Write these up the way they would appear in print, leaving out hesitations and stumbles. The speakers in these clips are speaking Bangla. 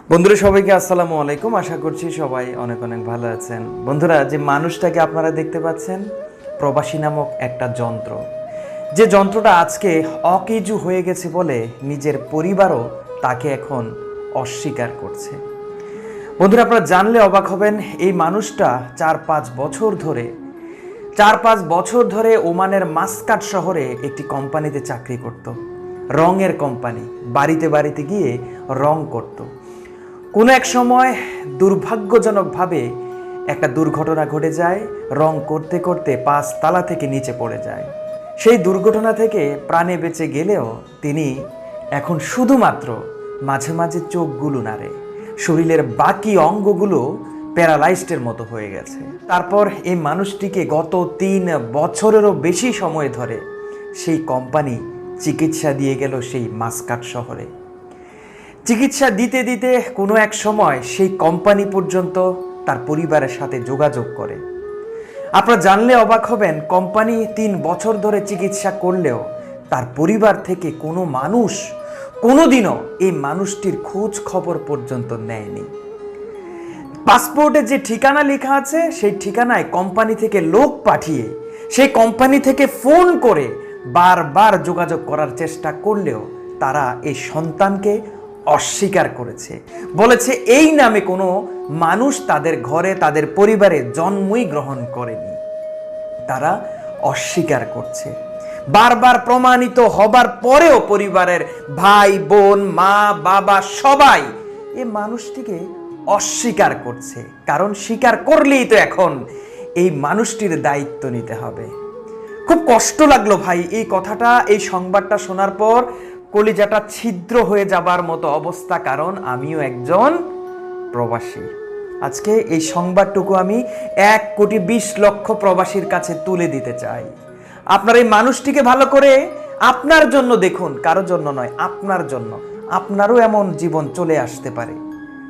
বন্ধুরা সবাইকে আসসালামু আলাইকুম। আশা করছি সবাই অনেক অনেক ভালো আছেন। বন্ধুরা, যে মানুষটাকে আপনারা দেখতে পাচ্ছেন, প্রবাসী নামক একটা যন্ত্র, যে যন্ত্রটা আজকে অকেজু হয়ে গেছে বলে নিজের পরিবারও তাকে এখন অস্বীকার করছে। বন্ধুরা, আপনারা জানলে অবাক হবেন, এই মানুষটা 4-5 বছর ধরে ওমানের মাসকাট শহরে একটি কোম্পানিতে চাকরি করত। রঙের কোম্পানি, বাড়িতে বাড়িতে গিয়ে রং করত। কোনো এক সময় দুর্ভাগ্যজনকভাবে একটা দুর্ঘটনা ঘটে যায়। রং করতে করতে 5 তালা থেকে নিচে পড়ে যায়। সেই দুর্ঘটনা থেকে প্রাণে বেঁচে গেলেও তিনি এখন শুধুমাত্র মাঝে মাঝে চোখগুলো নাড়ে, শরীরের বাকি অঙ্গগুলো প্যারালাইজডের মতো হয়ে গেছে। তারপর এই মানুষটিকে গত 3 বছরেরও বেশি সময় ধরে সেই কোম্পানি চিকিৎসা দিয়ে গেল সেই মাসকাট শহরে। চিকিৎসা দিতে দিতে কোনো এক সময় সেই কোম্পানি পর্যন্ত তার পরিবারের সাথে যোগাযোগ করে। আপনারা জানলে অবাক হবেন, কোম্পানি 3 বছর ধরে চিকিৎসা করলেও তার পরিবার থেকে কোনো মানুষ কোনোদিনও এই মানুষটির খোঁজ খবর পর্যন্ত নেয়নি। পাসপোর্টে যে ঠিকানা লেখা আছে সেই ঠিকানায় কোম্পানি থেকে লোক পাঠিয়ে, সেই কোম্পানি থেকে ফোন করে বারবার যোগাযোগ করার চেষ্টা করলেও তারা এই সন্তানকে অস্বীকার করেছে। বলেছে এই নামে কোনো মানুষ তাদের ঘরে, তাদের পরিবারে জন্মই গ্রহণ করেনি। তারা অস্বীকার করছে। বারবার প্রমাণিত হবার পরেও পরিবারের ভাই বোন, মা বাবা সবাই এই মানুষটিকে অস্বীকার করছে। কারণ স্বীকার করলেই তো এখন এই মানুষটির দায়িত্ব নিতে হবে। খুব কষ্ট লাগলো ভাই এই কথাটা, এই সংবাদটা শোনার পর কলিজাটা ছিদ্র হয়ে যাবার মতো অবস্থা। কারণ আমিও একজন প্রবাসী। আজকে এই সংবাদটুকু আমি 1,20,00,000 প্রবাসীর কাছে তুলে দিতে চাই। আপনার এই মানুষটিকে ভালো করে আপনার জন্য দেখুন, কারোর জন্য নয়, আপনার জন্য। আপনারও এমন জীবন চলে আসতে পারে,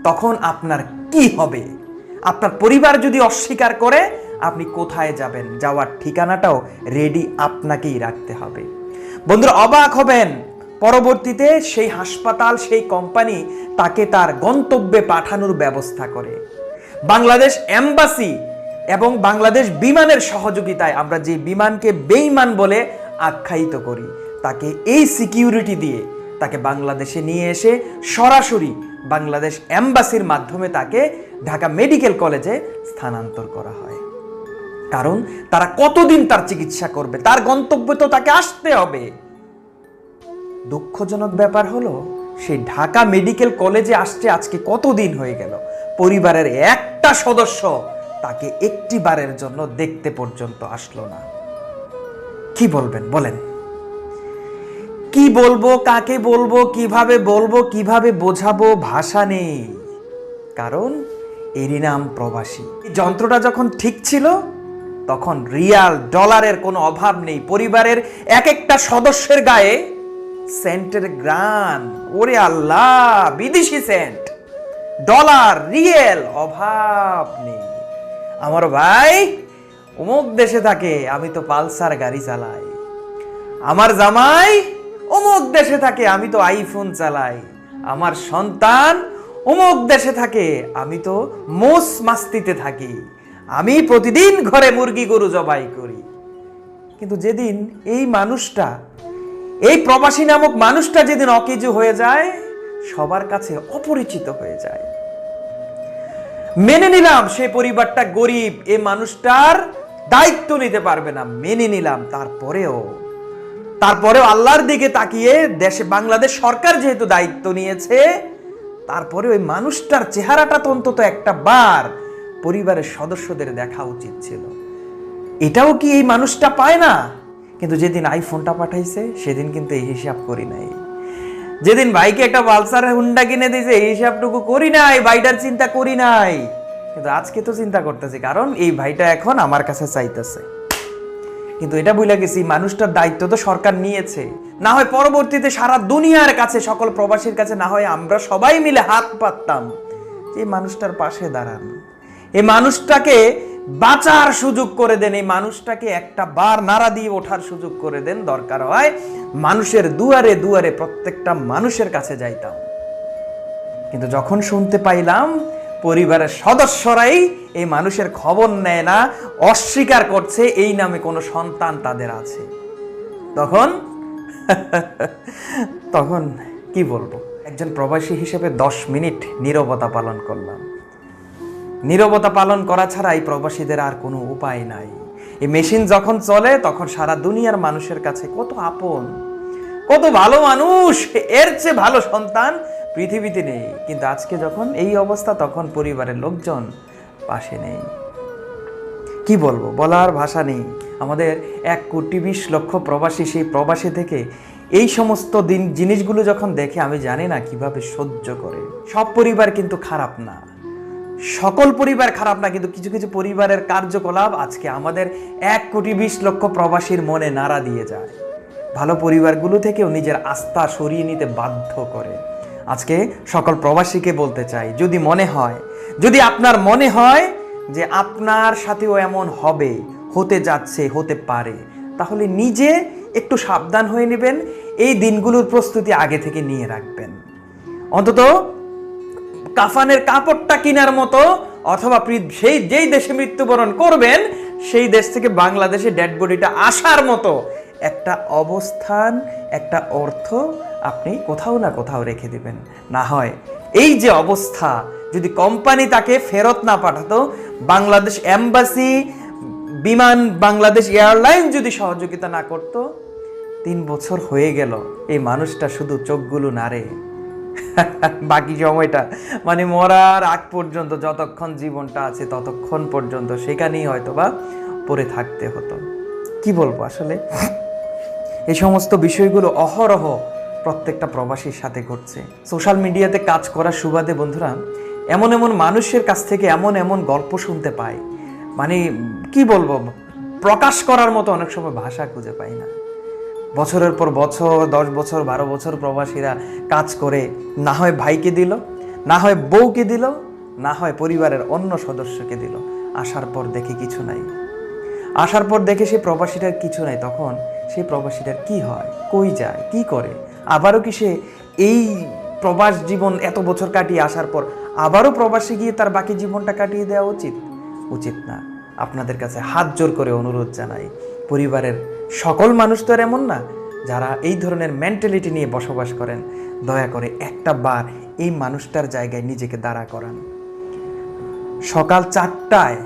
তখন আপনার কি হবে? আপনার পরিবার যদি অস্বীকার করে, আপনি কোথায় যাবেন? যাওয়ার ঠিকানাটাও রেডি আপনাকেই রাখতে হবে। বন্ধুরা, অবাক হবেন, পরবর্তীতে সেই হাসপাতাল, সেই কোম্পানি তাকে তার গন্তব্যে পাঠানোর ব্যবস্থা করে। বাংলাদেশ এম্বাসি এবং বাংলাদেশ বিমানের সহযোগিতায়, আমরা যে বিমানকে বেঈমান বলে আখ্যায়িত করি, তাকে এই সিকিউরিটি দিয়ে তাকে বাংলাদেশে নিয়ে এসে সরাসরি বাংলাদেশ এম্বাসির মাধ্যমে তাকে ঢাকা মেডিকেল কলেজে স্থানান্তর করা হয়। কারণ তারা কতদিন তার চিকিৎসা করবে? তার গন্তব্যে তো তাকে আসতে হবে। দুঃখজনক ব্যাপার হলো, সেই ঢাকা মেডিকেল কলেজে আসছে আজকে কতদিন হয়ে গেল, পরিবারের একটা সদস্য তাকে একটি বারের জন্য দেখতে পর্যন্ত আসলো না। কি বলবেন বলেন? কি বলবো, কাকে বলবো, কিভাবে বলবো, কিভাবে বোঝাবো? ভাষা নেই। কারণ এরই নাম প্রবাসী। এই যন্ত্রটা যখন ঠিক ছিল, তখন রিয়াল ডলারের কোনো অভাব নেই। পরিবারের এক একটা সদস্যের গায়ে সেন্টের গ্রান, ওরে আল্লাহ, বিদেশি সেন্ট, ডলার, রিয়েল, অভাব নেই। আমার ভাই অমুক দেশে থাকে, আমি তো পালসার গাড়ি চালাই। আমার জামাই অমুক দেশে থাকে, আমি তো আইফোন চালাই। আমার সন্তান অমুক দেশে থাকে, আমি তো মোষ মাস্তিতে থাকি। আমি প্রতিদিন ঘরে মুরগি গরু জবাই করি। কিন্তু যেদিন এই মানুষটা, এই প্রবাসী নামক মানুষটা যেদিন অকেজু হয়ে যায়, সবার কাছে অপরিচিত হয়ে যায়। মেনে নিলাম সে পরিবারটা গরিব, এই মানুষটার দায়িত্ব নিতে পারবে না, মেনে নিলাম। তারপরেও আল্লাহর দিকে তাকিয়ে দেশে বাংলাদেশ সরকার যেহেতু দায়িত্ব নিয়েছে, তারপরে ওই মানুষটার চেহারাটা তো অন্তত একটা বার পরিবারের সদস্যদের দেখা উচিত ছিল। এটাও কি এই মানুষটা পায় না? কিন্তু যেদিন আইফোনটা পাঠাইছে সেদিন কিন্তু এই হিসাব করি নাই। যেদিন ভাইকে একটা পালসার হুন্ডা কিনে দিয়েছে, এই হিসাবটুকু করি নাই, ভাইটার চিন্তা করি নাই। কিন্তু আজকে তো চিন্তা করতেছি, কারণ এই ভাইটা এখন আমার কাছে চাইতেছে। কিন্তু এটা বুঝলা গেছি, মানুষটার দায়িত্ব তো সরকার নিয়েছে। না হয় পরবর্তীতে সারা দুনিয়ার কাছে, সকল প্রবাসীর কাছে না হয় আমরা সবাই মিলে হাত পাততাম যে মানুষটার পাশে দাঁড়ান, এই মানুষটাকে বাঁচার সুযোগ করে দেন, এই মানুষটাকে একটা বার নাড়া দিয়ে ওঠার সুযোগ করে দেন। দরকার হয় মানুষের দুয়ারে দুয়ারে প্রত্যেকটা মানুষের কাছে যাইতাম। কিন্তু যখন শুনতে পাইলাম পরিবারের সদস্যরাই এই মানুষের খবর নেয় না, অস্বীকার করছে এই নামে কোনো সন্তান তাদের আছে, তখন তখন কি বলবো, একজন প্রবাসী হিসেবে 10 মিনিট নীরবতা পালন করলাম। নীরবতা পালন করা ছাড়া এই প্রবাসীদের আর কোনো উপায় নাই। এই মেশিন যখন চলে তখন সারা দুনিয়ার মানুষের কাছে কত আপন, কত ভালো মানুষ, এর চেয়ে ভালো সন্তান পৃথিবীতে নেই। কিন্তু আজকে যখন এই অবস্থা, তখন পরিবারের লোকজন পাশে নেই। কি বলবো, বলার ভাষা নেই। আমাদের 1,20,00,000 প্রবাসী, সেই প্রবাসী থেকে এই সমস্ত জিনিসগুলো যখন দেখে আমি জানি না কিভাবে সহ্য করে। সব পরিবার কিন্তু খারাপ না, সকল পরিবার খারাপ না, কিন্তু কিছু কিছু পরিবারের কার্যকলাপ আজকে আমাদের 1,20,00,000 প্রবাসীর মনে নাড়া দিয়ে যায়। ভালো পরিবারগুলো থেকেও নিজের আস্থা সরিয়ে নিতে বাধ্য করে। আজকে সকল প্রবাসীকে বলতে চাই, যদি মনে হয়, যদি আপনার মনে হয় যে আপনার সাথেও এমন হবে, হতে যাচ্ছে, হতে পারে, তাহলে নিজে একটু সাবধান হয়ে নেবেন। এই দিনগুলোর প্রস্তুতি আগে থেকে নিয়ে রাখবেন। অন্তত কাফানের কাপড়টা কেনার মতো, অথবা সেই যেই দেশে মৃত্যুবরণ করবেন সেই দেশ থেকে বাংলাদেশে ডেড বডিটা আসার মতো একটা অবস্থান, একটা অর্থ আপনি কোথাও না কোথাও রেখে দিবেন। না হয় এই যে অবস্থা, যদি কোম্পানি তাকে ফেরত না পাঠাতো, বাংলাদেশ এম্বাসি, বিমান, বাংলাদেশ এয়ারলাইন যদি সহযোগিতা না করত, 3 বছর হয়ে গেল, এই মানুষটা শুধু চোখগুলো নাড়ে। বাকি সময়টা মানে মরার আগ পর্যন্ত, যতক্ষণ জীবনটা আছে ততক্ষণ পর্যন্ত সেখানেই হয়তোবা পড়ে থাকতে হতো। কি বলবো, আসলে এই সমস্ত বিষয়গুলো অহরহ প্রত্যেকটা প্রবাসীর সাথে ঘটছে। সোশ্যাল মিডিয়াতে কাজ করার সুবাদে বন্ধুরা, এমন এমন মানুষের কাছ থেকে এমন এমন গল্প শুনতে পাই, মানে কি বলবো, প্রকাশ করার মতো অনেক সময় ভাষা খুঁজে পাই না। বছরের পর বছর, 10 বছর, 12 বছর প্রবাসীরা কাজ করে, না হয় ভাইকে দিল, না হয় বউকে দিল, না হয় পরিবারের অন্য সদস্যকে দিল। আসার পর দেখে কিছু নাই, আসার পর দেখে সেই প্রবাসীটার কিছু নাই। তখন সেই প্রবাসীটার কি হয়, কই যায়, কি করে? আবারও কি সে এই প্রবাস জীবন এত বছর কাটিয়ে আসার পর আবারও প্রবাসী গিয়ে তার বাকি জীবনটা কাটিয়ে দেওয়া উচিত? উচিত না। আপনাদের কাছে হাত জোর করে অনুরোধ জানাই, পরিবারের সকল মানুষ তো আর এমন না যারা এই ধরনের মেন্টালিটি নিয়ে বসবাস করেন। দয়া করে একটা বার এই মানুষটার জায়গায় নিজেকে দাঁড়া করান। সকাল 4টায়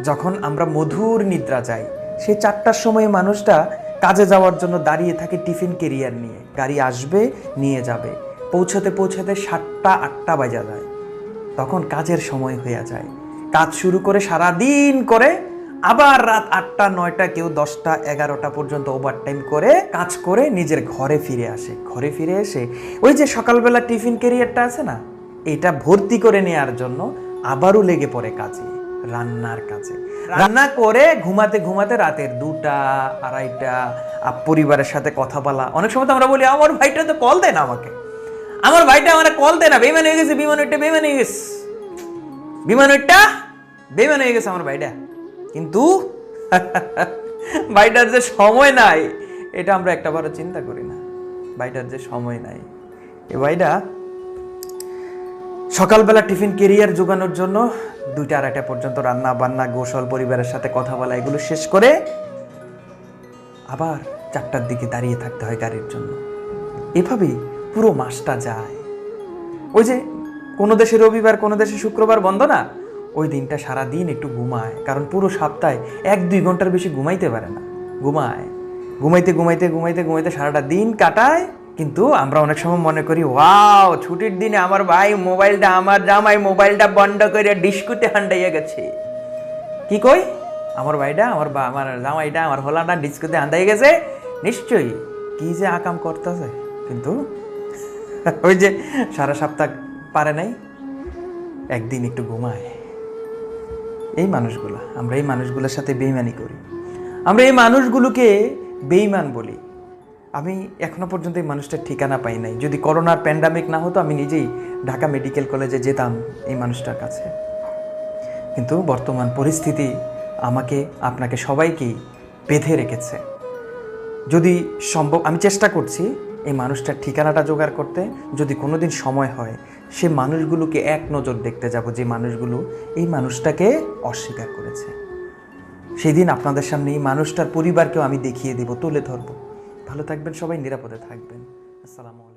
যখন আমরা মধুর নিদ্রা যাই, সেই 4টার সময় মানুষটা কাজে যাওয়ার জন্য দাঁড়িয়ে থাকে টিফিন ক্যারিয়ার নিয়ে। গাড়ি আসবে, নিয়ে যাবে, পৌঁছাতে পৌঁছাতে 7টা 8টা বাজা যায়। তখন কাজের সময় হয়ে যায়। কাজ শুরু করে সারাদিন করে, আবার রাত 8টা 9টা, কেউ 10টা 11টা পর্যন্ত ওভারটাইম করে কাজ করে নিজের ঘরে ফিরে আসে। ঘরে ফিরে এসে ওই যে সকালবেলা টিফিন ক্যারিয়ারটা আছে না, এটা ভর্তি করে নেওয়ার জন্য আবারও লেগে পড়ে কাজে, রান্নার কাজে। রান্না করে ঘুমাতে ঘুমাতে রাতের 2টা 2:30, পরিবারের সাথে কথা বলা। অনেক সময় তো আমরা বলি, আমার ভাইটা তো কল দেয় না আমাকে, আমার ভাইটা আমার কল দেয় না, বেইমান হয়ে গেছে, বিমানটা বেইমান হয়ে গেছে, বিমানটা বেইমান হয়ে গেছে আমার ভাইটা। কিন্তু ভাইটার যে সময় নাই, এটা আমরা একটাবারও চিন্তা করি না। ভাইটার যে সময় নাই, এই ভাইটা সকালবেলা টিফিন ক্যারিয়ার জোগানোর জন্য 2টা 2:30 পর্যন্ত রান্না বান্না, গোসল, পরিবারের সাথে কথা বলা, এগুলো শেষ করে আবার 4টার দিকে দাঁড়িয়ে থাকতে হয় গাড়ির জন্য। এভাবেই পুরো মাসটা যায়। ওই যে কোনো দেশে রবিবার, কোনো দেশে শুক্রবার বন্ধ না, ওই দিনটা সারা দিন একটু ঘুমায়, কারণ পুরো সপ্তাহে 1-2 ঘন্টার বেশি ঘুমাইতে পারে না। ঘুমাইতে ঘুমাইতে ঘুমাইতে ঘুমাইতে সারাটা দিন কাটায়। কিন্তু আমরা অনেক সময় মনে করি, ওয়াও, ছুটির দিনে আমার ভাই মোবাইলটা, আমার জামাই মোবাইলটা বন্ধ করে ডিস্কুতে হান্ডাইয়া গেছে। কি কই, আমার ভাইটা, আমার জামাইটা, আমার হোলাটা ডিস্কুতে হান্ডাইয়া গেছে, নিশ্চয়ই কি যে আকাম করতেছে। কিন্তু ওই যে সারা সপ্তাহ পারে নাই, একদিন একটু ঘুমায়। এই মানুষগুলা, আমরা এই মানুষগুলোর সাথে বেইমানি করি, আমরা এই মানুষগুলোকে বেইমান বলি। আমি এখনো পর্যন্ত এই মানুষটার ঠিকানা পাই নাই। যদি করোনার প্যান্ডামিক না হতো, আমি নিজেই ঢাকা মেডিকেল কলেজে যেতাম এই মানুষটার কাছে। কিন্তু বর্তমান পরিস্থিতি আমাকে, আপনাকে, সবাইকেই বেঁধে রেখেছে। যদি সম্ভব, আমি চেষ্টা করছি এই মানুষটার ঠিকানাটা জোগাড় করতে। যদি কোনোদিন সময় হয়, সে মানুষগুলোকে এক নজর দেখতে যাব, যে মানুষগুলো এই মানুষটাকে অস্বীকার করেছে। সেদিন আপনাদের সামনে এই মানুষটার পরিবারকেও আমি দেখিয়ে দেব, তুলে ধরব। ভালো থাকবেন সবাই, নিরাপদে থাকবেন। আসসালামু আলাইকুম।